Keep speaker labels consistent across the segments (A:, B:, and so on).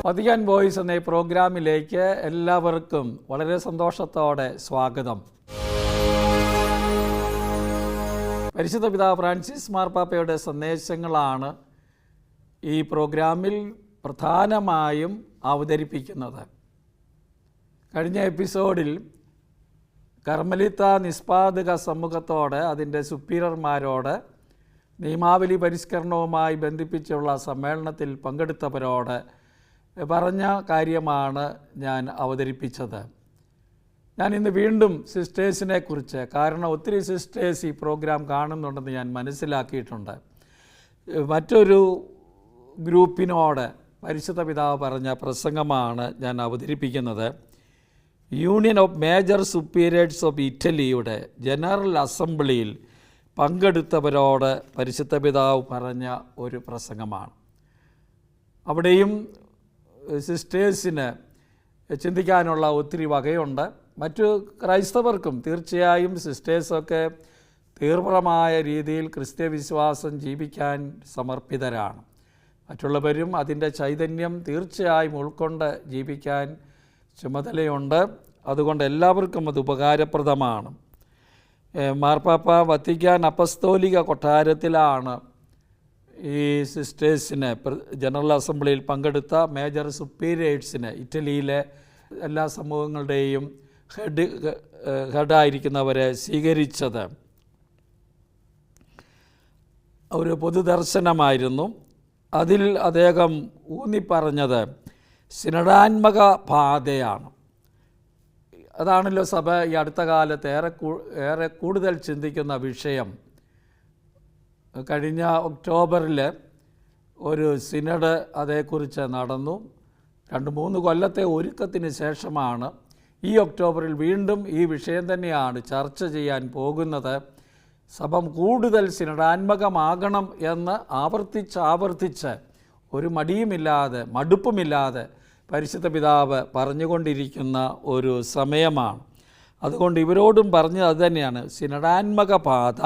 A: Vatican voice എന്ന ഈ പ്രോഗ്രാമിലേക്ക് എല്ലാവർക്കും വളരെ സന്തോഷത്തോടെ സ്വാഗതം. പരിശുദ്ധ പിതാവ് ഫ്രാൻസിസ് മാർപ്പാപ്പയുടെ സന്ദേശങ്ങളാണ് ഈ പ്രോഗ്രാമിൽ പ്രധാനമായും അവതരിപ്പിക്കുന്നത്. കഴിഞ്ഞ എപ്പിസോഡിൽ കർമ്മലിത്ത നിസ്പാദക സമൂഹത്തോട്, അതിൻ്റെ സുപ്പീരിയർമാരോട്, നിയമാവലി പരിഷ്കരണവുമായി ബന്ധിപ്പിച്ചുള്ള സമ്മേളനത്തിൽ പങ്കെടുത്തവരോട് പറഞ്ഞ കാര്യമാണ് ഞാൻ അവതരിപ്പിച്ചത്. ഞാൻ ഇന്ന് വീണ്ടും സിസ്റ്റേഴ്സിനെ കുറിച്ച്, കാരണം ഒത്തിരി സിസ്റ്റേഴ്സ് ഈ പ്രോഗ്രാം കാണുന്നുണ്ടെന്ന് ഞാൻ മനസ്സിലാക്കിയിട്ടുണ്ട്, മറ്റൊരു ഗ്രൂപ്പിനോട് പരിശുദ്ധ പിതാവ് പറഞ്ഞ പ്രസംഗമാണ് ഞാൻ അവതരിപ്പിക്കുന്നത്. Union of major superiors of ഇറ്റലിയുടെ ജനറൽ അസംബ്ലിയിൽ പങ്കെടുത്തവരോട് പരിശുദ്ധ പിതാവ് പറഞ്ഞ ഒരു പ്രസംഗമാണ്. അവിടെയും സിസ്റ്റേഴ്സിന് ചിന്തിക്കാനുള്ള ഒത്തിരി വകയുണ്ട്. മറ്റു ക്രൈസ്തവർക്കും തീർച്ചയായും സിസ്റ്റേഴ്സൊക്കെ തീവ്രമായ രീതിയിൽ ക്രിസ്ത്യ വിശ്വാസം ജീവിക്കാൻ സമർപ്പിതരാണ്. മറ്റുള്ളവരും അതിൻ്റെ ചൈതന്യം തീർച്ചയായും ഉൾക്കൊണ്ട് ജീവിക്കാൻ ചുമതലയുണ്ട്. അതുകൊണ്ട് എല്ലാവർക്കും അത് ഉപകാരപ്രദമാണ്. മാർപ്പാപ്പ വത്തിക്കാൻ അപ്പസ്തോലിക കൊട്ടാരത്തിലാണ് ഈ സിസ്റ്റേഴ്സിന്, ജനറൽ അസംബ്ലിയിൽ പങ്കെടുത്ത മേജർ സുപ്പീരിയേഴ്സിന്, ഇറ്റലിയിലെ എല്ലാ സമൂഹങ്ങളുടെയും ഹെഡായിരിക്കുന്നവരെ സ്വീകരിച്ചത്. ഒരു പൊതുദർശനമായിരുന്നു. അതിൽ അദ്ദേഹം ഊന്നിപ്പറഞ്ഞത് സിനഡാത്മക പാതയാണ്. അതാണല്ലോ സഭ ഈ അടുത്ത കാലത്ത് ഏറെ കൂടുതൽ ചിന്തിക്കുന്ന വിഷയം. കഴിഞ്ഞ ഒക്ടോബറിൽ ഒരു സിനഡ് അതേക്കുറിച്ച് നടന്നു. 2-3 കൊല്ലത്തെ ഒരുക്കത്തിന് ശേഷമാണ് ഈ ഒക്ടോബറിൽ വീണ്ടും ഈ വിഷയം തന്നെയാണ് ചർച്ച ചെയ്യാൻ പോകുന്നത്. സഭ കൂടുതൽ സിനഡാത്മകമാകണം എന്ന് ആവർത്തിച്ച് ഒരു മടുപ്പുമില്ലാതെ പരിശുദ്ധ പിതാവ് പറഞ്ഞുകൊണ്ടിരിക്കുന്ന ഒരു സമയമാണ്. അതുകൊണ്ട് ഇവരോടും പറഞ്ഞത് അതുതന്നെയാണ്. സിനഡാത്മക പാത,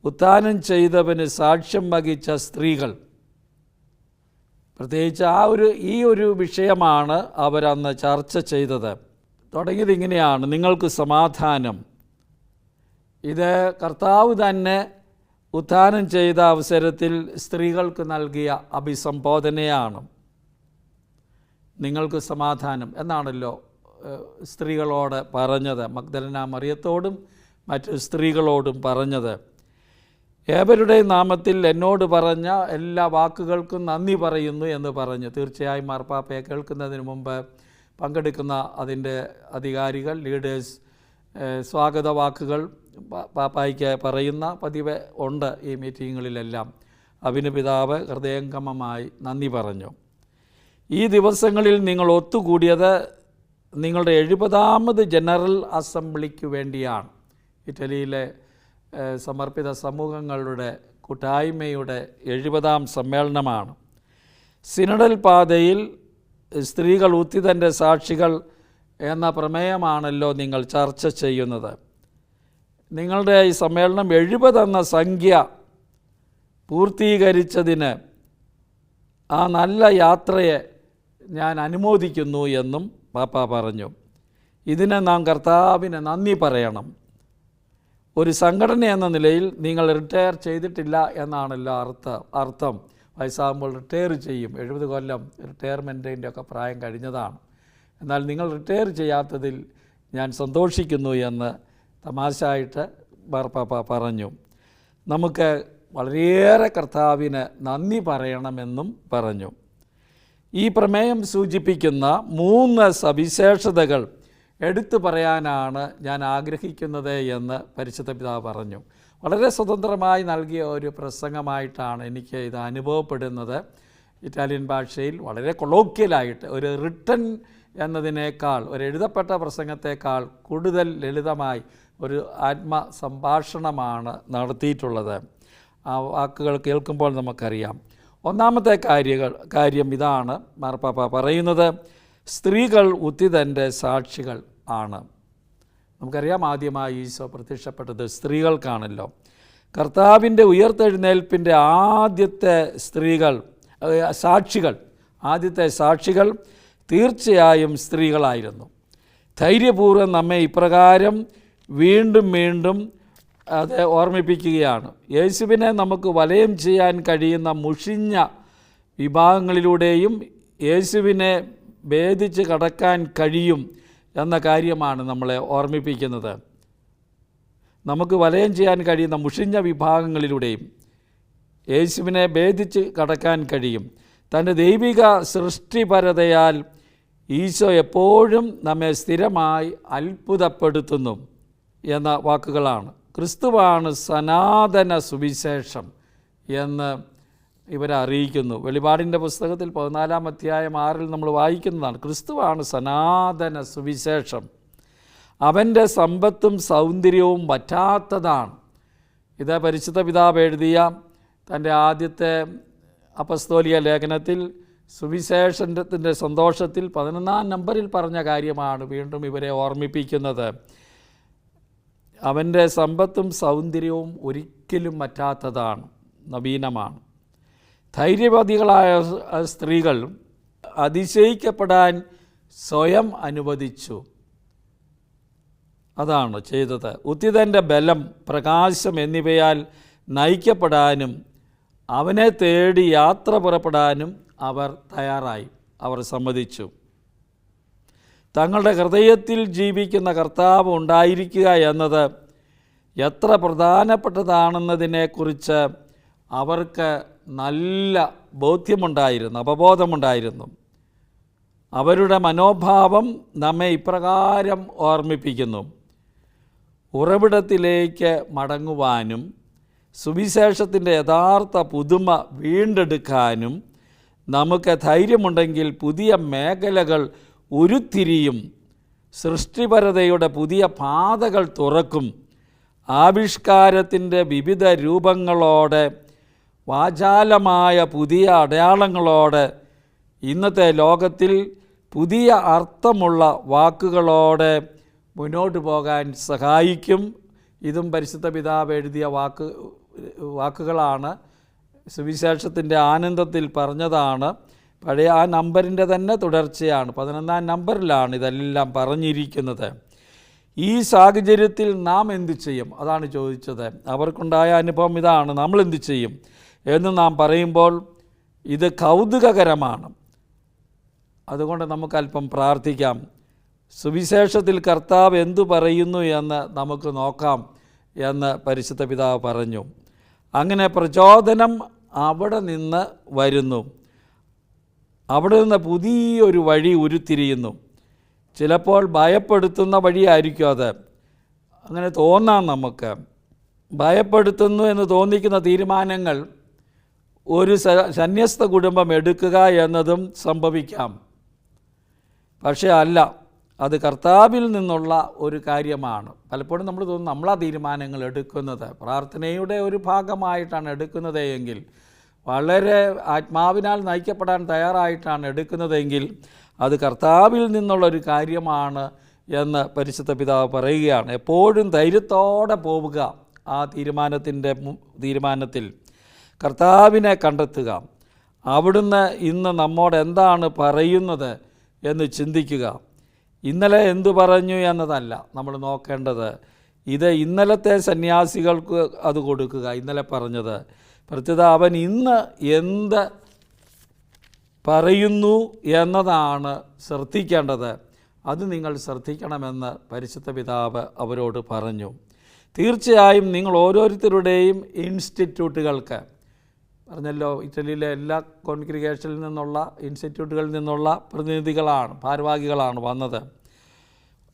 A: ഉത്ഥാനം ചെയ്തവന് സാക്ഷ്യം വഹിച്ച സ്ത്രീകൾ, പ്രത്യേകിച്ച് ഈ ഒരു വിഷയമാണ് അവരന്ന് ചർച്ച ചെയ്തത്. തുടങ്ങിയത് ഇങ്ങനെയാണ്: നിങ്ങൾക്ക് സമാധാനം. ഇത് കർത്താവ് തന്നെ ഉത്ഥാനം ചെയ്ത അവസരത്തിൽ സ്ത്രീകൾക്ക് നൽകിയ അഭിസംബോധനയാണ്. നിങ്ങൾക്ക് സമാധാനം എന്നാണല്ലോ സ്ത്രീകളോട് പറഞ്ഞത്, മഗ്ദലന മറിയത്തോടും മറ്റു സ്ത്രീകളോടും പറഞ്ഞത്. ഏവരുടെ നാമത്തിൽ എന്നോട് പറഞ്ഞ എല്ലാ വാക്കുകൾക്കും നന്ദി പറയുന്നു എന്ന് പറഞ്ഞു. തീർച്ചയായും മാർപ്പാപ്പയെ കേൾക്കുന്നതിന് മുമ്പ് പങ്കെടുക്കുന്ന അതിൻ്റെ അധികാരികൾ, ലീഡേഴ്സ് സ്വാഗത വാക്കുകൾ പാപ്പായ്ക്ക് പറയുന്ന പതിവ് ഉണ്ട് ഈ മീറ്റിങ്ങുകളിലെല്ലാം. അഭിനു പിതാവ് ഹൃദയംഗമമായി നന്ദി പറഞ്ഞു. ഈ ദിവസങ്ങളിൽ നിങ്ങൾ ഒത്തുകൂടിയത് നിങ്ങളുടെ 70ാമത് ജനറൽ അസംബ്ലിക്ക് വേണ്ടിയാണ്. ഇറ്റലിയിലെ സമർപ്പിത സമൂഹങ്ങളുടെ കൂട്ടായ്മയുടെ 70ാം സമ്മേളനമാണ്. സിനഡൽ പാതയിൽ സ്ത്രീകൾ ഉത്തിതൻ്റെ സാക്ഷികൾ എന്ന പ്രമേയമാണല്ലോ നിങ്ങൾ ചർച്ച ചെയ്യുന്നത്. നിങ്ങളുടെ ഈ സമ്മേളനം 70 എന്ന സംഖ്യ പൂർത്തീകരിച്ചതിന് ആ നല്ല യാത്രയെ ഞാൻ അനുമോദിക്കുന്നു എന്നും പാപ്പ പറഞ്ഞു. ഇതിന് നാം കർത്താവിന് നന്ദി പറയണം. ഒരു സംഘടന എന്ന നിലയിൽ നിങ്ങൾ റിട്ടയർ ചെയ്തിട്ടില്ല എന്നാണല്ലോ അർത്ഥം. വയസ്സാകുമ്പോൾ റിട്ടയർ ചെയ്യും. 70 കൊല്ലം റിട്ടയർമെൻറ്റിൻ്റെ ഒക്കെ പ്രായം കഴിഞ്ഞതാണ്. എന്നാൽ നിങ്ങൾ റിട്ടയർ ചെയ്യാത്തതിൽ ഞാൻ സന്തോഷിക്കുന്നു എന്ന് തമാശയായിട്ട് മാർപ്പാപ്പ പറഞ്ഞു. നമുക്ക് വളരെയേറെ കർത്താവിന് നന്ദി പറയണമെന്നും പറഞ്ഞു. ഈ പ്രമേയം സൂചിപ്പിക്കുന്ന 3 സവിശേഷതകൾ എടുത്തു പറയാനാണ് ഞാൻ ആഗ്രഹിക്കുന്നത് എന്ന് പരിശുദ്ധ പിതാവ് പറഞ്ഞു. വളരെ സ്വതന്ത്രമായി നൽകിയ ഒരു പ്രസംഗമായിട്ടാണ് എനിക്ക് ഇത് അനുഭവപ്പെടുന്നത്. ഇറ്റാലിയൻ ഭാഷയിൽ വളരെ കൊളോക്കിയലായിട്ട്, ഒരു റിട്ടൺ എന്നതിനേക്കാൾ, ഒരു എഴുതപ്പെട്ട പ്രസംഗത്തേക്കാൾ കൂടുതൽ ലളിതമായി ഒരു ആത്മസംഭാഷണമാണ് നടത്തിയിട്ടുള്ളത്. ആ വാക്കുകൾ കേൾക്കുമ്പോൾ നമുക്കറിയാം. ഒന്നാമത്തെ കാര്യം ഇതാണ് മാർപ്പാപ്പ പറയുന്നത്: സ്ത്രീകൾ ഉത്തിതൻ്റെ സാക്ഷികൾ ആണ്. നമുക്കറിയാം, ആദ്യമായി ഈശോ പ്രത്യക്ഷപ്പെട്ടത് സ്ത്രീകൾക്കാണല്ലോ. കർത്താവിൻ്റെ ഉയർത്തെഴുന്നേൽപ്പിൻ്റെ ആദ്യത്തെ സാക്ഷികൾ ആദ്യത്തെ സാക്ഷികൾ തീർച്ചയായും സ്ത്രീകളായിരുന്നു. ധൈര്യപൂർവ്വം നമ്മെ ഇപ്രകാരം വീണ്ടും വീണ്ടും അത് ഓർമ്മിപ്പിക്കുകയാണ്. യേശുവിനെ നമുക്ക് വലയം ചെയ്യാൻ കഴിയുന്ന മുഷിഞ്ഞ വിഭാഗങ്ങളിലൂടെയും യേശുവിനെ ഭേദിച്ച് കടക്കാൻ കഴിയും എന്ന കാര്യമാണ് നമ്മളെ ഓർമ്മിപ്പിക്കുന്നത്. നമുക്ക് വലയം ചെയ്യാൻ കഴിയുന്ന മുഷിഞ്ഞ വിഭാഗങ്ങളിലൂടെയും യേശുവിനെ ഭേദിച്ച് കടക്കാൻ കഴിയും. തൻ്റെ ദൈവിക സൃഷ്ടിപരതയാൽ ഈശോ എപ്പോഴും നമ്മെ സ്ഥിരമായി അത്ഭുതപ്പെടുത്തുന്നു എന്ന വാക്കുകളാണ്. ക്രിസ്തുവാണ് സനാതന സുവിശേഷം എന്ന് ഇവരെ അറിയിക്കുന്നു. വെളിപാടിൻ്റെ പുസ്തകത്തിൽ 14-ാം അധ്യായം 6 നമ്മൾ വായിക്കുന്നതാണ്. ക്രിസ്തുവാണ് സനാതന സുവിശേഷം. അവൻ്റെ സമ്പത്തും സൗന്ദര്യവും വറ്റാത്തതാണ്. ഇത് പരിശുദ്ധ പിതാവ് എഴുതിയ തൻ്റെ ആദ്യത്തെ അപ്പസ്തോലിക ലേഖനത്തിൽ സുവിശേഷത്തിൻ്റെ സന്തോഷത്തിൽ 11-ാം നമ്പറിൽ പറഞ്ഞ കാര്യമാണ് വീണ്ടും ഇവരെ ഓർമ്മിപ്പിക്കുന്നത്. അവൻ്റെ സമ്പത്തും സൗന്ദര്യവും ഒരിക്കലും വറ്റാത്തതാണ്, നവീനമാണ്. ധൈര്യവതികളായ സ്ത്രീകൾ അതിശയിക്കപ്പെടാൻ സ്വയം അനുവദിച്ചു. അതാണ് ചെയ്തത്. ഉത്തിതൻ്റെ ബലം, പ്രകാശം എന്നിവയാൽ നയിക്കപ്പെടാനും അവനെ തേടി യാത്ര പുറപ്പെടാനും അവർ തയ്യാറായി. അവർ സമ്മതിച്ചു. തങ്ങളുടെ ഹൃദയത്തിൽ ജീവിക്കുന്ന കർത്താവ് ഉണ്ടായിരിക്കുക എന്നത് എത്ര പ്രധാനപ്പെട്ടതാണെന്നതിനെക്കുറിച്ച് അവർക്ക് നല്ല ബോധ്യമുണ്ടായിരുന്നു, അവബോധമുണ്ടായിരുന്നു. അവരുടെ മനോഭാവം നമ്മെ ഇപ്രകാരം ഓർമ്മിപ്പിക്കുന്നു: ഉറവിടത്തിലേക്ക് മടങ്ങുവാനും സുവിശേഷത്തിൻ്റെ യഥാർത്ഥ പുതുമ വീണ്ടെടുക്കാനും നമുക്ക് ധൈര്യമുണ്ടെങ്കിൽ പുതിയ മേഖലകൾ ഉരുത്തിരിയും, സൃഷ്ടിപരതയുടെ പുതിയ പാതകൾ തുറക്കും. ആവിഷ്കാരത്തിൻ്റെ വിവിധ രൂപങ്ങളോടെ, വാചാലമായ പുതിയ അടയാളങ്ങളോടെ, ഇന്നത്തെ ലോകത്തിൽ പുതിയ അർത്ഥമുള്ള വാക്കുകളോടെ മുന്നോട്ട് പോകാൻ സഹായിക്കും. ഇതും പരിശുദ്ധ പിതാവ് എഴുതിയ വാക്കുകളാണ്. സുവിശേഷത്തിൻ്റെ ആനന്ദത്തിൽ പറഞ്ഞതാണ്. പഴയ ആ നമ്പറിൻ്റെ തന്നെ തുടർച്ചയാണ്. 11-ാം നമ്പറിലാണ് ഇതെല്ലാം പറഞ്ഞിരിക്കുന്നത്. ഈ സാഹചര്യത്തിൽ നാം എന്തു ചെയ്യും? അതാണ് ചോദിച്ചത്. അവർക്കുണ്ടായ അനുഭവം ഇതാണ്. നമ്മൾ എന്തു ചെയ്യും എന്ന് നാം പറയുമ്പോൾ ഇത് കൗതുകകരമാണ്. അതുകൊണ്ട് നമുക്കല്പം പ്രാർത്ഥിക്കാം. സുവിശേഷത്തിൽ കർത്താവ് എന്തു പറയുന്നു എന്ന് നമുക്ക് നോക്കാം എന്ന് പരിശുദ്ധ പിതാവ് പറഞ്ഞു. അങ്ങനെ പ്രചോദനം അവിടെ നിന്ന് വരുന്നു. അവിടെ നിന്ന് പുതിയൊരു വഴി ഉരുത്തിരിയുന്നു. ചിലപ്പോൾ ഭയപ്പെടുത്തുന്ന വഴിയായിരിക്കും അത്. അങ്ങനെ തോന്നാം നമുക്ക്. ഭയപ്പെടുത്തുന്നു എന്ന് തോന്നിക്കുന്ന തീരുമാനങ്ങൾ ഒരു സന്യസ്ത കുടുംബം എടുക്കുക എന്നതും സംഭവിക്കാം. പക്ഷേ അല്ല, അത് കർത്താവിൽ നിന്നുള്ള ഒരു കാര്യമാണ്. പലപ്പോഴും നമ്മൾ തോന്നുന്നു നമ്മളാ തീരുമാനങ്ങൾ എടുക്കുന്നത്, പ്രാർത്ഥനയുടെ ഒരു ഭാഗമായിട്ടാണ് എടുക്കുന്നത് എങ്കിൽ, വളരെ ആത്മാവിനാൽ നയിക്കപ്പെടാൻ തയ്യാറായിട്ടാണ് എടുക്കുന്നതെങ്കിൽ അത് കർത്താവിൽ നിന്നുള്ളൊരു കാര്യമാണ് എന്ന് പരിശുദ്ധ പിതാവ് പറയുകയാണ്. എപ്പോഴും ധൈര്യത്തോടെ പോവുക. ആ തീരുമാനത്തിൽ കർത്താവിനെ കണ്ടെത്തുക. അവിടുന്ന് ഇന്ന് നമ്മോട് എന്താണ് പറയുന്നത് എന്ന് ചിന്തിക്കുക. ഇന്നലെ എന്തു പറഞ്ഞു എന്നതല്ല നമ്മൾ നോക്കേണ്ടത്. ഇത് ഇന്നലത്തെ സന്യാസികൾക്ക് അത് കൊടുക്കുക. ഇന്നലെ പറഞ്ഞത് പ്രത്യേകത അവൻ ഇന്ന് എന്ത് പറയുന്നു എന്നതാണ് ശ്രദ്ധിക്കേണ്ടത്. അത് നിങ്ങൾ ശ്രദ്ധിക്കണമെന്ന് പരിശുദ്ധ പിതാവ് അവരോട് പറഞ്ഞു. തീർച്ചയായും നിങ്ങൾ ഓരോരുത്തരുടെയും ഇൻസ്റ്റിറ്റ്യൂട്ടുകൾക്ക്, പറഞ്ഞല്ലോ ഇറ്റലിയിലെ എല്ലാ കോൺഗ്രിഗേഷനിൽ നിന്നുള്ള ഇൻസ്റ്റിറ്റ്യൂട്ടുകളിൽ നിന്നുള്ള പ്രതിനിധികളാണ്, ഭാരവാഹികളാണ് വന്നത്.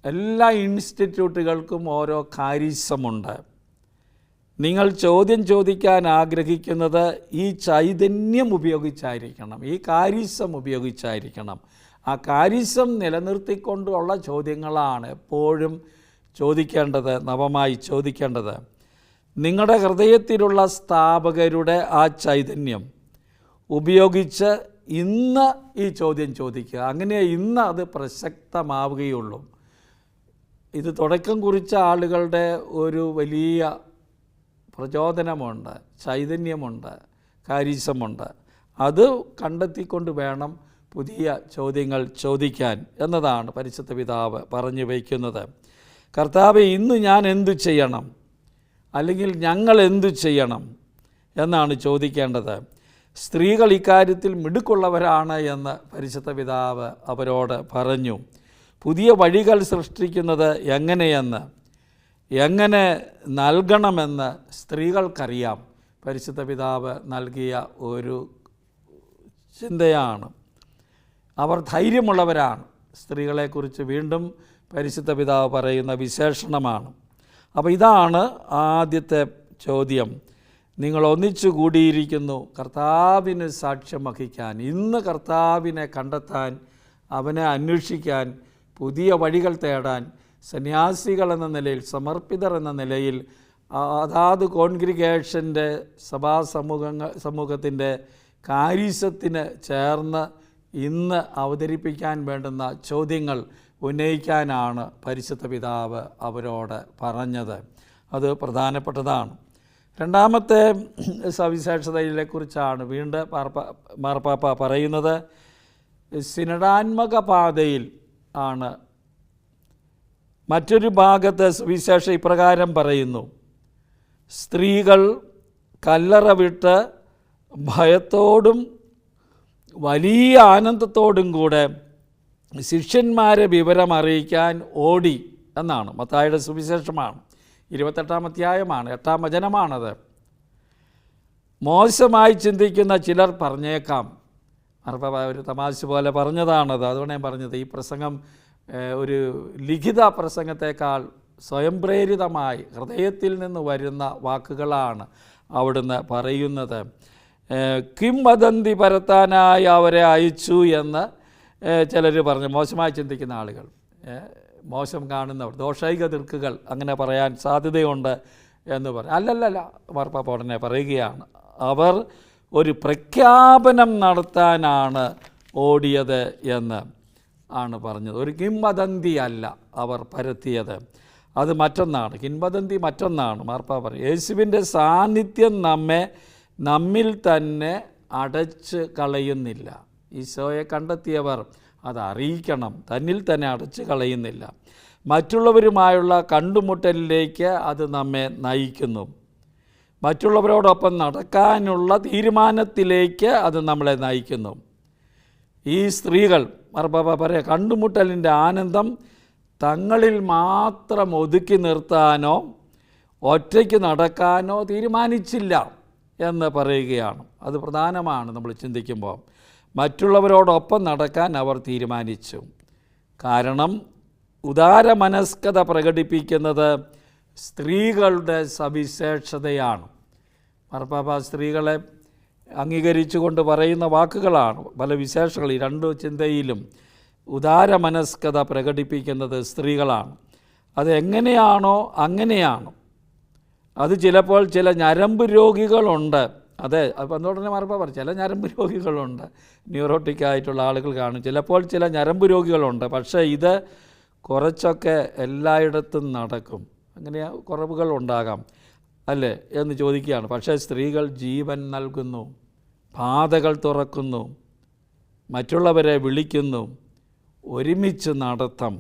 A: എല്ലാ ഇൻസ്റ്റിറ്റ്യൂട്ടുകൾക്കും ഓരോ കാരിസമുണ്ട്. നിങ്ങൾ ചോദ്യം ചോദിക്കാൻ ആഗ്രഹിക്കുന്നത് ഈ ചൈതന്യം ഉപയോഗിച്ചായിരിക്കണം, ഈ കാരിസം ഉപയോഗിച്ചായിരിക്കണം. ആ കാരിസം നിലനിർത്തിക്കൊണ്ടുള്ള ചോദ്യങ്ങളാണ് എപ്പോഴും ചോദിക്കേണ്ടത്, നവമായി ചോദിക്കേണ്ടത്. നിങ്ങളുടെ ഹൃദയത്തിലുള്ള സ്ഥാപകരുടെ ആ ചൈതന്യം ഉപയോഗിച്ച് ഇന്ന് ഈ ചോദ്യം ചോദിക്കുക. അങ്ങനെ ഇന്ന് അത് പ്രസക്തമാവുകയുള്ളൂ. ഇത് തുടക്കം കുറിച്ച ആളുകളുടെ ഒരു വലിയ പ്രചോദനമുണ്ട്, ചൈതന്യമുണ്ട്, കാരിസമുണ്ട്. അത് കണ്ടെത്തിക്കൊണ്ട് വേണം പുതിയ ചോദ്യങ്ങൾ ചോദിക്കാൻ എന്നതാണ് പരിശുദ്ധ പിതാവ് പറഞ്ഞു വയ്ക്കുന്നത്. കർത്താവേ, ഇന്ന് ഞാൻ എന്തു ചെയ്യണം, അല്ലെങ്കിൽ ഞങ്ങൾ എന്തു ചെയ്യണം എന്നാണ് ചോദിക്കേണ്ടത്. സ്ത്രീകൾ ഇക്കാര്യത്തിൽ മിടുക്കുള്ളവരാണ് എന്ന് പരിശുദ്ധ പിതാവ് അവരോട് പറഞ്ഞു. പുതിയ വഴികൾ സൃഷ്ടിക്കുന്നത് എങ്ങനെ നൽകണമെന്ന് സ്ത്രീകൾക്കറിയാം. പരിശുദ്ധ പിതാവ് നൽകിയ ഒരു ചിന്തയാണ്. അവർ ധൈര്യമുള്ളവരാണ്. സ്ത്രീകളെക്കുറിച്ച് വീണ്ടും പരിശുദ്ധ പിതാവ് പറയുന്ന വിശേഷണമാണ്. അപ്പോൾ ഇതാണ് ആദ്യത്തെ ചോദ്യം. നിങ്ങൾ ഒന്നിച്ചു കൂടിയിരിക്കുന്നു കർത്താവിന് സാക്ഷ്യം വഹിക്കാൻ, ഇന്ന് കർത്താവിനെ കണ്ടെത്താൻ, അവനെ അന്വേഷിക്കാൻ, പുതിയ വഴികൾ തേടാൻ സന്യാസികൾ എന്ന നിലയിൽ, സമർപ്പിതർ എന്ന നിലയിൽ അതാത് കോൺഗ്രിഗേഷൻ്റെ സമൂഹത്തിൻ്റെ കാര്യസ്ഥത്തിന് ചേർന്ന് ഇന്ന് അവതരിപ്പിക്കാൻ വേണ്ടുന്ന ചോദ്യങ്ങൾ ഉന്നയിക്കാനാണ് പരിശുദ്ധ പിതാവ് അവരോട് പറഞ്ഞത്. അത് പ്രധാനപ്പെട്ടതാണ്. രണ്ടാമത്തെ സവിശേഷതയിലെക്കുറിച്ചാണ് വീണ്ടും മാർപ്പാപ്പ പറയുന്നത്. സിനഡാത്മക പാതയിൽ ആണ്. മറ്റൊരു ഭാഗത്ത് സുവിശേഷം ഇപ്രകാരം പറയുന്നു: സ്ത്രീകൾ കല്ലറ വിട്ട് ഭയത്തോടും വലിയ ആനന്ദത്തോടും കൂടെ ശിഷ്യന്മാരെ വിവരം അറിയിക്കാൻ ഓടി എന്നാണ്. മത്തായിയുടെ സുവിശേഷമാണ്, 28-ാം അധ്യായമാണ്, 8-ാം വചനമാണത്. മോശമായി ചിന്തിക്കുന്ന ചിലർ പറഞ്ഞേക്കാം. ഒരു തമാശ പോലെ പറഞ്ഞതാണത്. അതുകൊണ്ട് ഞാൻ പറഞ്ഞത്, ഈ പ്രസംഗം ഒരു ലിഖിത പ്രസംഗത്തെക്കാൾ സ്വയം പ്രേരിതമായി ഹൃദയത്തിൽ നിന്ന് വരുന്ന വാക്കുകളാണ് അവിടുന്ന് പറയുന്നത്. കിംവദന്തി പരത്താനായി അവരെ അയച്ചു എന്ന് ചിലർ പറഞ്ഞു. മോശമായി ചിന്തിക്കുന്ന ആളുകൾ, മോശം കാണുന്നവർ, ദോഷൈക ദീർക്കുകൾ അങ്ങനെ പറയാൻ സാധ്യതയുണ്ട് എന്ന് പറഞ്ഞു. അല്ലല്ല, മാർപ്പാപ്പ ഉടനെ പറയുകയാണ്, അവർ ഒരു പ്രഖ്യാപനം നടത്താനാണ് ഓടിയത് എന്ന് ആണ് പറഞ്ഞത്. ഒരു കിംവദന്തി അല്ല അവർ പരത്തിയത്, അത് മറ്റൊന്നാണ്. കിംവദന്തി മറ്റൊന്നാണ്. മാർപ്പാപ്പ പറയും, യേശുവിൻ്റെ സാന്നിധ്യം നമ്മിൽ തന്നെ അടച്ച് കളയുന്നില്ല. ഈശോയെ കണ്ടെത്തിയവർ അത് അറിയിക്കണം, തന്നിൽ തന്നെ അടച്ച് കളയുന്നില്ല. മറ്റുള്ളവരുമായുള്ള കണ്ടുമുട്ടലിലേക്ക് അത് നമ്മെ നയിക്കുന്നു. മറ്റുള്ളവരോടൊപ്പം നടക്കാനുള്ള തീരുമാനത്തിലേക്ക് അത് നമ്മളെ നയിക്കുന്നു. ഈ സ്ത്രീകൾ, മാർപ്പാപ്പ പറയാം, കണ്ടുമുട്ടലിൻ്റെ ആനന്ദം തങ്ങളിൽ മാത്രം ഒതുക്കി നിർത്താനോ ഒറ്റയ്ക്ക് നടക്കാനോ തീരുമാനിച്ചില്ല എന്ന് പറയുകയാണ്. അത് പ്രധാനമാണ് നമ്മൾ ചിന്തിക്കുമ്പോൾ. മറ്റുള്ളവരോടൊപ്പം നടക്കാൻ അവർ തീരുമാനിച്ചു. കാരണം ഉദാരമനസ്കത പ്രകടിപ്പിക്കുന്നത് സ്ത്രീകളുടെ സവിശേഷതയാണ്. മാർപ്പാപ്പ സ്ത്രീകളെ അംഗീകരിച്ചുകൊണ്ട് പറയുന്ന വാക്കുകളാണ് പല വിശേഷങ്ങൾ. ഈ രണ്ട് ചിന്തയിലും ഉദാരമനസ്കത പ്രകടിപ്പിക്കുന്നത് സ്ത്രീകളാണ്. അത് എങ്ങനെയാണോ അങ്ങനെയാണ്. അത് ചിലപ്പോൾ ചില ഞരമ്പ് രോഗികളുണ്ട്. അതെ, അപ്പം അതുകൊണ്ട് മാർപ്പാപ്പ പറഞ്ഞു, ചില ഞരമ്പ് രോഗികളുണ്ട്, ന്യൂറോട്ടിക്കായിട്ടുള്ള ആളുകൾ കാണും. ചിലപ്പോൾ ചില ഞരമ്പ് രോഗികളുണ്ട്. പക്ഷേ ഇത് കുറച്ചൊക്കെ എല്ലായിടത്തും നടക്കും. അങ്ങനെ കുറവുകൾ ഉണ്ടാകാം അല്ലേ എന്ന് ചോദിക്കുകയാണ്. പക്ഷേ സ്ത്രീകൾ ജീവൻ നൽകുന്നു, പാതകൾ തുറക്കുന്നു, മറ്റുള്ളവരെ വിളിക്കുന്നു, ഒരുമിച്ച് നടത്തം.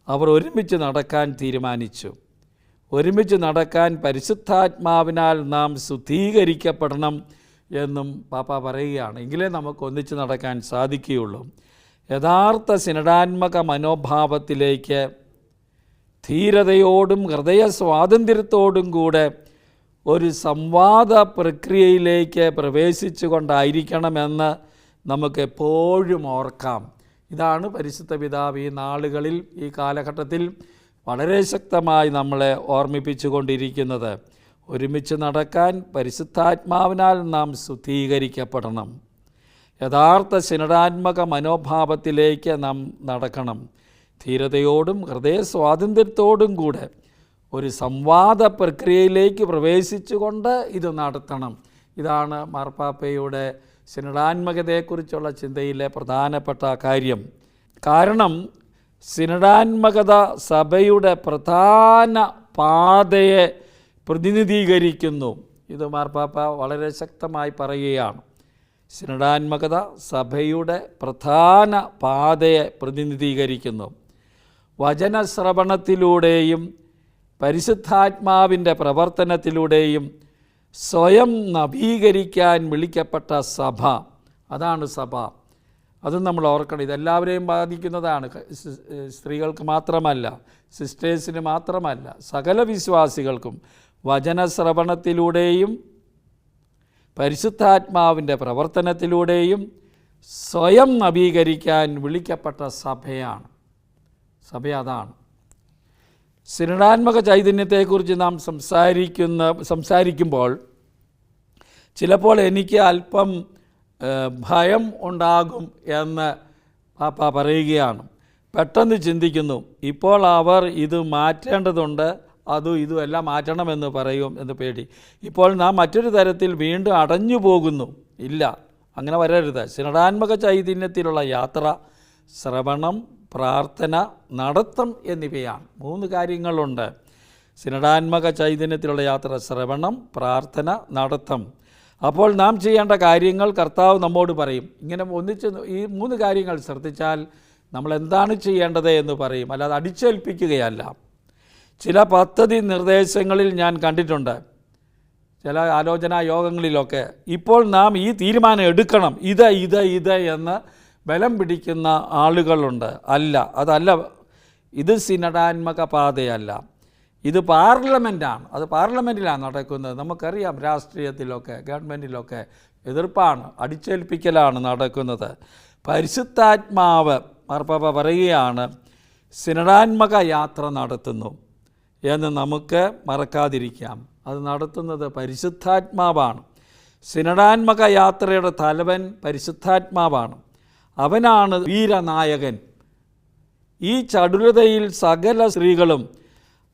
A: അവർ ഒരുമിച്ച് നടക്കാൻ തീരുമാനിച്ചു. ഒരുമിച്ച് നടക്കാൻ പരിശുദ്ധാത്മാവിനാൽ നാം ശുദ്ധീകരിക്കപ്പെടണം എന്നും പാപ്പ പറയുകയാണ്. എങ്കിലേ നമുക്ക് ഒന്നിച്ച് നടക്കാൻ സാധിക്കുകയുള്ളൂ. യഥാർത്ഥ സിനഡാത്മക മനോഭാവത്തിലേക്ക് ധീരതയോടും ഹൃദയ സ്വാതന്ത്ര്യത്തോടും കൂടെ ഒരു സംവാദ പ്രക്രിയയിലേക്ക് പ്രവേശിച്ചു കൊണ്ടായിരിക്കണമെന്ന് നമുക്കെപ്പോഴും ഓർക്കാം. ഇതാണ് പരിശുദ്ധ പിതാവ് ഈ നാളുകളിൽ, ഈ കാലഘട്ടത്തിൽ വളരെ ശക്തമായി നമ്മളെ ഓർമ്മിപ്പിച്ചു കൊണ്ടിരിക്കുന്നത്. ഒരുമിച്ച് നടക്കാൻ പരിശുദ്ധാത്മാവിനാൽ നാം ശുദ്ധീകരിക്കപ്പെടണം. യഥാർത്ഥ സിനഡാത്മക മനോഭാവത്തിലേക്ക് നാം നടക്കണം. ധീരതയോടും ഹൃദയ സ്വാതന്ത്ര്യത്തോടും കൂടെ ഒരു സംവാദ പ്രക്രിയയിലേക്ക് പ്രവേശിച്ചുകൊണ്ട് ഇത് നടത്തണം. ഇതാണ് മാർപ്പാപ്പയുടെ സിനഡാത്മകതയെക്കുറിച്ചുള്ള ചിന്തയിലെ പ്രധാനപ്പെട്ട കാര്യം. കാരണം സിനഡാത്മകത സഭയുടെ പ്രധാന പാതയെ പ്രതിനിധീകരിക്കുന്നു. ഇത് മാർപ്പാപ്പ വളരെ ശക്തമായി പറയുകയാണ്. സിനഡാത്മകത സഭയുടെ പ്രധാന പാതയെ പ്രതിനിധീകരിക്കുന്നു. വചനശ്രവണത്തിലൂടെയും പരിശുദ്ധാത്മാവിൻ്റെ പ്രവർത്തനത്തിലൂടെയും സ്വയം നവീകരിക്കാൻ വിളിക്കപ്പെട്ട സഭ, അതാണ് സഭ. അതും നമ്മൾ ഓർക്കണം. ഇതെല്ലാവരെയും ബാധിക്കുന്നതാണ്. സ്ത്രീകൾക്ക് മാത്രമല്ല, സിസ്റ്റേഴ്സിന് മാത്രമല്ല, സകല വിശ്വാസികൾക്കും വചനശ്രവണത്തിലൂടെയും പരിശുദ്ധാത്മാവിൻ്റെ പ്രവർത്തനത്തിലൂടെയും സ്വയം നവീകരിക്കാൻ വിളിക്കപ്പെട്ട സഭയാണ്. സഭ അതാണ്. സിനഡാത്മക ചൈതന്യത്തെക്കുറിച്ച് നാം സംസാരിക്കുമ്പോൾ ചിലപ്പോൾ എനിക്ക് അല്പം ഭയം ഉണ്ടാകും എന്ന് പാപ്പ പറയുകയാണ്. പെട്ടെന്ന് ചിന്തിക്കുന്നു, ഇപ്പോൾ അവർ ഇത് മാറ്റേണ്ടതുണ്ട്, ഇതും എല്ലാം മാറ്റണമെന്ന് പറയും എന്ന് പേടി. ഇപ്പോൾ നാം മറ്റൊരു തരത്തിൽ വീണ്ടും അടഞ്ഞു പോകുന്നു. ഇല്ല, അങ്ങനെ വരരുത്. സിനഡാത്മക ചൈതന്യത്തിലുള്ള യാത്ര ശ്രവണം, പ്രാർത്ഥന, നടത്തം എന്നിവയാണ്. 3 കാര്യങ്ങളുണ്ട്. സിനഡാത്മക ചൈതന്യത്തിലുള്ള യാത്ര ശ്രവണം, പ്രാർത്ഥന, നടത്തം. അപ്പോൾ നാം ചെയ്യേണ്ട കാര്യങ്ങൾ കർത്താവ് നമ്മോട് പറയും. ഇങ്ങനെ ഒന്നിച്ച് ഈ 3 കാര്യങ്ങൾ ശ്രദ്ധിച്ചാൽ നമ്മൾ എന്താണ് ചെയ്യേണ്ടത് എന്ന് പറയും, അല്ലാതെ അടിച്ചേൽപ്പിക്കുകയല്ല. ചില പദ്ധതി നിർദ്ദേശങ്ങളിൽ ഞാൻ കണ്ടിട്ടുണ്ട്, ചില ആലോചനാ യോഗങ്ങളിലൊക്കെ, ഇപ്പോൾ നാം ഈ തീരുമാനം എടുക്കണം, ഇത് എന്ന് ബലം പിടിക്കുന്ന ആളുകളുണ്ട്. അതല്ല, ഇത് സിനഡാത്മക പാതയല്ല, ഇത് പാർലമെൻറ്റാണ്. അത് പാർലമെൻറ്റിലാണ് നടക്കുന്നത്. നമുക്കറിയാം, രാഷ്ട്രീയത്തിലൊക്കെ ഗവൺമെൻറ്റിലൊക്കെ എതിർപ്പാണ്, അടിച്ചേൽപ്പിക്കലാണ് നടക്കുന്നത്. പരിശുദ്ധാത്മാവ് മാർപ്പാപ്പ പറയുകയാണ്, സിനഡാത്മക യാത്ര നടത്തുന്നു എന്ന് നമുക്ക് മറക്കാതിരിക്കാം. അത് നടത്തുന്നത് പരിശുദ്ധാത്മാവാണ്. സിനഡാത്മക യാത്രയുടെ തലവൻ പരിശുദ്ധാത്മാവാണ്. അവനാണ് വീരനായകൻ. ഈ ചടുലതയിൽ സകല സ്ത്രീകളും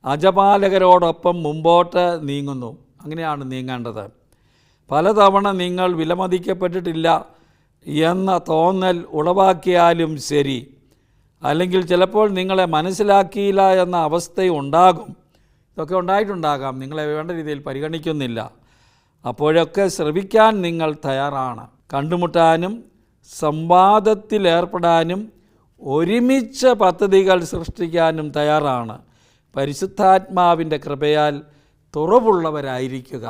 A: അജപാലകരോടൊപ്പം മുമ്പോട്ട് നീങ്ങുന്നു. അങ്ങനെയാണ് നീങ്ങേണ്ടത്. പലതവണ നിങ്ങൾ വിലമതിക്കപ്പെട്ടിട്ടില്ല എന്ന തോന്നൽ ഉളവാക്കിയാലും ശരി, അല്ലെങ്കിൽ ചിലപ്പോൾ നിങ്ങളെ മനസ്സിലാക്കിയില്ല എന്ന അവസ്ഥയുണ്ടാകും. ഇതൊക്കെ ഉണ്ടായിട്ടുണ്ടാകാം. നിങ്ങളെ വേണ്ട രീതിയിൽ പരിഗണിക്കുന്നില്ല. അപ്പോഴൊക്കെ ശ്രവിക്കാൻ നിങ്ങൾ തയ്യാറാണ്. കണ്ടുമുട്ടാനും സംവാദത്തിലേർപ്പെടാനും ഒരുമിച്ച് പദ്ധതികൾ സൃഷ്ടിക്കാനും തയ്യാറാണ്. പരിശുദ്ധാത്മാവിൻ്റെ കൃപയാൽ തുറവുള്ളവരായിരിക്കുക.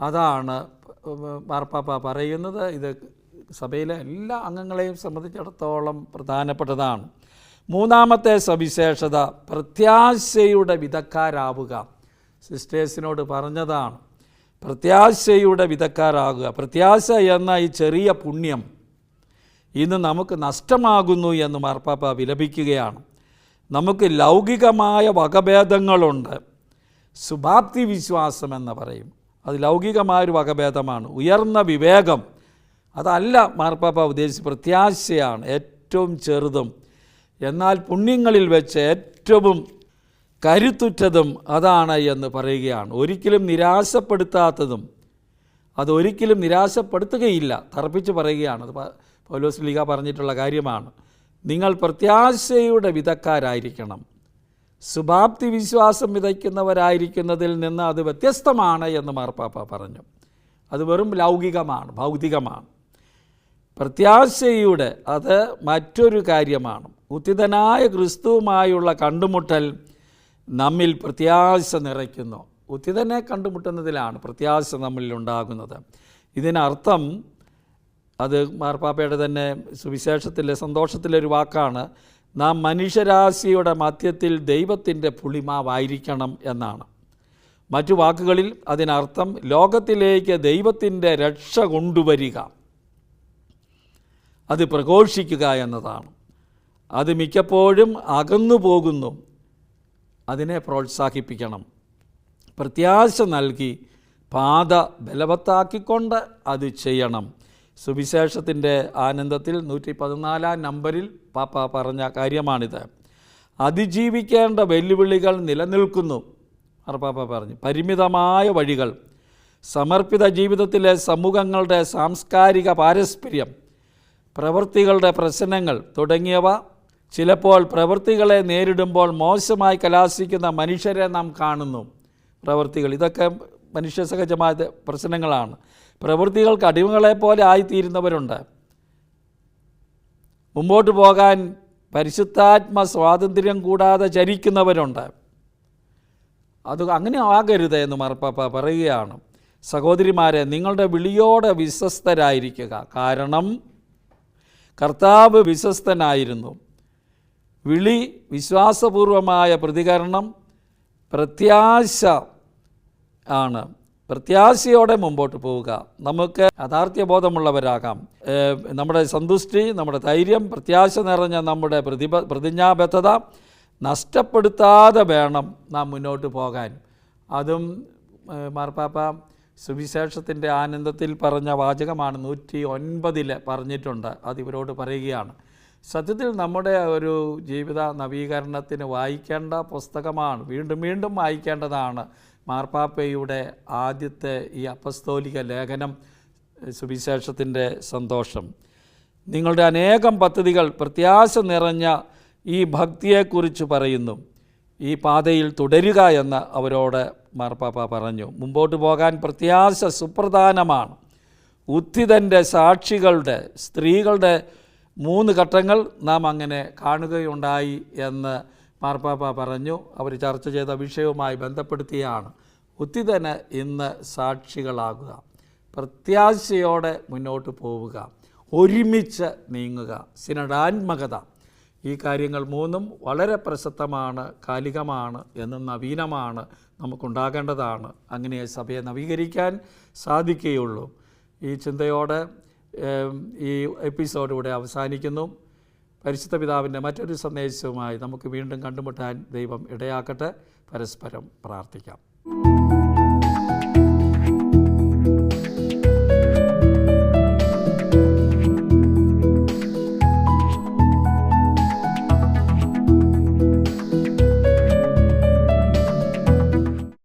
A: അതാണ് മാർപ്പാപ്പ പറയുന്നത്. ഇത് സഭയിലെ എല്ലാ അംഗങ്ങളെയും സംബന്ധിച്ചിടത്തോളം പ്രധാനപ്പെട്ടതാണ്. 3-ാമത്തെ സവിശേഷത പ്രത്യാശയുടെ വിധക്കാരാവുക. സിസ്റ്റേഴ്സിനോട് പറഞ്ഞതാണ്, പ്രത്യാശയുടെ വിധക്കാരാകുക. പ്രത്യാശ എന്ന ഈ ചെറിയ പുണ്യം ഇന്ന് നമുക്ക് നഷ്ടമാകുന്നു എന്ന് മാർപ്പാപ്പ വിലപിക്കുകയാണ്. നമുക്ക് ലൗകികമായ വകഭേദങ്ങളുണ്ട്. ശുഭാപ്തി വിശ്വാസം എന്ന് പറയും, അത് ലൗകികമായൊരു വകഭേദമാണ്. ഉയർന്ന വിവേകം അതല്ല മാർപ്പാപ്പ ഉദ്ദേശിച്ച പ്രത്യാശയാണ്. ഏറ്റവും ചെറുതും എന്നാൽ പുണ്യങ്ങളിൽ വെച്ച് ഏറ്റവും കരുത്തുറ്റതും അതാണ് എന്ന് പറയുകയാണ്. ഒരിക്കലും നിരാശപ്പെടുത്താത്തതും, അതൊരിക്കലും നിരാശപ്പെടുത്തുകയില്ല. തറപ്പിച്ച് പറയുകയാണ്. അത് പൗലോസ് ശ്ലീഹ പറഞ്ഞിട്ടുള്ള കാര്യമാണ്. നിങ്ങൾ പ്രത്യാശയുടെ വിധക്കാരായിരിക്കണം. ശുഭാപ്തി വിശ്വാസം വിതയ്ക്കുന്നവരായിരിക്കുന്നതിൽ നിന്ന് അത് വ്യത്യസ്തമാണ് എന്ന് മാർപ്പാപ്പ പറഞ്ഞു. അത് വെറും ലൗകികമാണ്, ഭൗതികമാണ്. പ്രത്യാശയുടെ അത് മറ്റൊരു കാര്യമാണ്. ഉത്തിതനായ ക്രിസ്തുവുമായുള്ള കണ്ടുമുട്ടൽ നമ്മിൽ പ്രത്യാശ നിറയ്ക്കുന്നു. ഉത്തിതനെ കണ്ടുമുട്ടുന്നതിലാണ് പ്രത്യാശ നമ്മളിൽ ഉണ്ടാകുന്നത്. ഇതിനർത്ഥം അത് മാർപ്പാപ്പയുടെ തന്നെ സുവിശേഷത്തിലെ സന്തോഷത്തിലൊരു വാക്കാണ്, നാം മനുഷ്യരാശിയുടെ മധ്യത്തിൽ ദൈവത്തിൻ്റെ പുളിമാവായിരിക്കണം എന്നാണ്. മറ്റു വാക്കുകളിൽ അതിനർത്ഥം ലോകത്തിലേക്ക് ദൈവത്തിൻ്റെ രക്ഷ കൊണ്ടുവരിക, അത് പ്രഘോഷിക്കുക എന്നതാണ്. അത് മിക്കപ്പോഴും അകന്നു പോകുന്നു. അതിനെ പ്രോത്സാഹിപ്പിക്കണം. പ്രത്യാശ നൽകി പാത ബലവത്താക്കിക്കൊണ്ട് അത് ചെയ്യണം. സുവിശേഷത്തിൻ്റെ ആനന്ദത്തിൽ 114-ാം നമ്പറിൽ പാപ്പ പറഞ്ഞ കാര്യമാണിത്. അതിജീവിക്കേണ്ട വെല്ലുവിളികൾ നിലനിൽക്കുന്നു. പാപ്പ പറഞ്ഞു, പരിമിതമായ വഴികൾ, സമർപ്പിത ജീവിതത്തിലെ സമൂഹങ്ങളുടെ സാംസ്കാരിക പാരസ്പര്യം, പ്രവൃത്തികളുടെ പ്രശ്നങ്ങൾ തുടങ്ങിയവ. ചിലപ്പോൾ പ്രവൃത്തികളെ നേരിടുമ്പോൾ മോശമായി കലാശിക്കുന്ന മനുഷ്യരെ നാം കാണുന്നു. പ്രവൃത്തികൾ ഇതൊക്കെ മനുഷ്യസഹജമായ പ്രശ്നങ്ങളാണ്. പ്രവൃത്തികൾക്ക് അടിമകളെപ്പോലെ ആയിത്തീരുന്നവരുണ്ട്. മുമ്പോട്ട് പോകാൻ പരിശുദ്ധാത്മ സ്വാതന്ത്ര്യം കൂടാതെ ചരിക്കുന്നവരുണ്ട്. അത് അങ്ങനെ ആകരുത് എന്ന് മാർപ്പാപ്പ പറയുകയാണ്. സഹോദരിമാരെ, നിങ്ങളുടെ വിളിയോടെ വിശ്വസ്തരായിരിക്കുക. കാരണം കർത്താവ് വിശ്വസ്തനായിരുന്നു. വിളി, വിശ്വാസപൂർവമായ പ്രതികരണം, പ്രത്യാശ ആണ്. പ്രത്യാശയോടെ മുമ്പോട്ട് പോവുക. നമുക്ക് യാഥാർത്ഥ്യബോധമുള്ളവരാകാം. നമ്മുടെ സന്തുഷ്ടി, നമ്മുടെ ധൈര്യം, പ്രത്യാശ നിറഞ്ഞ നമ്മുടെ പ്രതിജ്ഞാബദ്ധത നഷ്ടപ്പെടുത്താതെ വേണം നാം മുന്നോട്ട് പോകാൻ. അതും മാർപ്പാപ്പ സുവിശേഷത്തിൻ്റെ ആനന്ദത്തിൽ പറഞ്ഞ വാചകമാണ്. 109 പറഞ്ഞിട്ടുണ്ട്. അതിവരോട് പറയുകയാണ്. സത്യത്തിൽ നമ്മുടെ ഒരു ജീവിത നവീകരണത്തിന് വായിക്കേണ്ട പുസ്തകമാണ്. വീണ്ടും വീണ്ടും വായിക്കേണ്ടതാണ് മാർപ്പാപ്പയുടെ ആദ്യത്തെ ഈ അപ്പസ്തോലിക ലേഖനം, സുവിശേഷത്തിൻ്റെ സന്തോഷം. നിങ്ങളുടെ അനേകം പദ്ധതികൾ പ്രത്യാശ നിറഞ്ഞ ഈ ഭക്തിയെക്കുറിച്ച് പറയുന്നു. ഈ പാതയിൽ തുടരുക എന്ന് അവരോട് മാർപ്പാപ്പ പറഞ്ഞു. മുമ്പോട്ട് പോകാൻ പ്രത്യാശ സുപ്രധാനമാണ്. ഉത്ഥിതൻ്റെ സാക്ഷികളുടെ, സ്ത്രീകളുടെ 3 ഘട്ടങ്ങൾ നാം അങ്ങനെ കാണുകയുണ്ടായി എന്ന് മാർപ്പാപ്പ പറഞ്ഞു. അവർ ചർച്ച ചെയ്ത വിഷയവുമായി ബന്ധപ്പെടുത്തിയാണ്. ഉത്ഥിതന് ഇന്ന് സാക്ഷികളാകുക, പ്രത്യാശയോടെ മുന്നോട്ട് പോവുക, ഒരുമിച്ച് നീങ്ങുക, സിനഡാത്മകത. ഈ കാര്യങ്ങൾ 3 വളരെ പ്രസക്തമാണ്, കാലികമാണ്, എന്നും നവീനമാണ്, നമുക്കുണ്ടാകേണ്ടതാണ്. അങ്ങനെ സഭയെ നവീകരിക്കാൻ സാധിക്കുകയുള്ളൂ. ഈ ചിന്തയോടെ ഈ എപ്പിസോഡ് ഇവിടെ അവസാനിക്കുന്നു. പരിശുദ്ധ പിതാവിൻ്റെ മറ്റൊരു സന്ദേശവുമായി നമുക്ക് വീണ്ടും കണ്ടുമുട്ടാൻ ദൈവം ഇടയാക്കട്ടെ. പരസ്പരം പ്രാർത്ഥിക്കാം.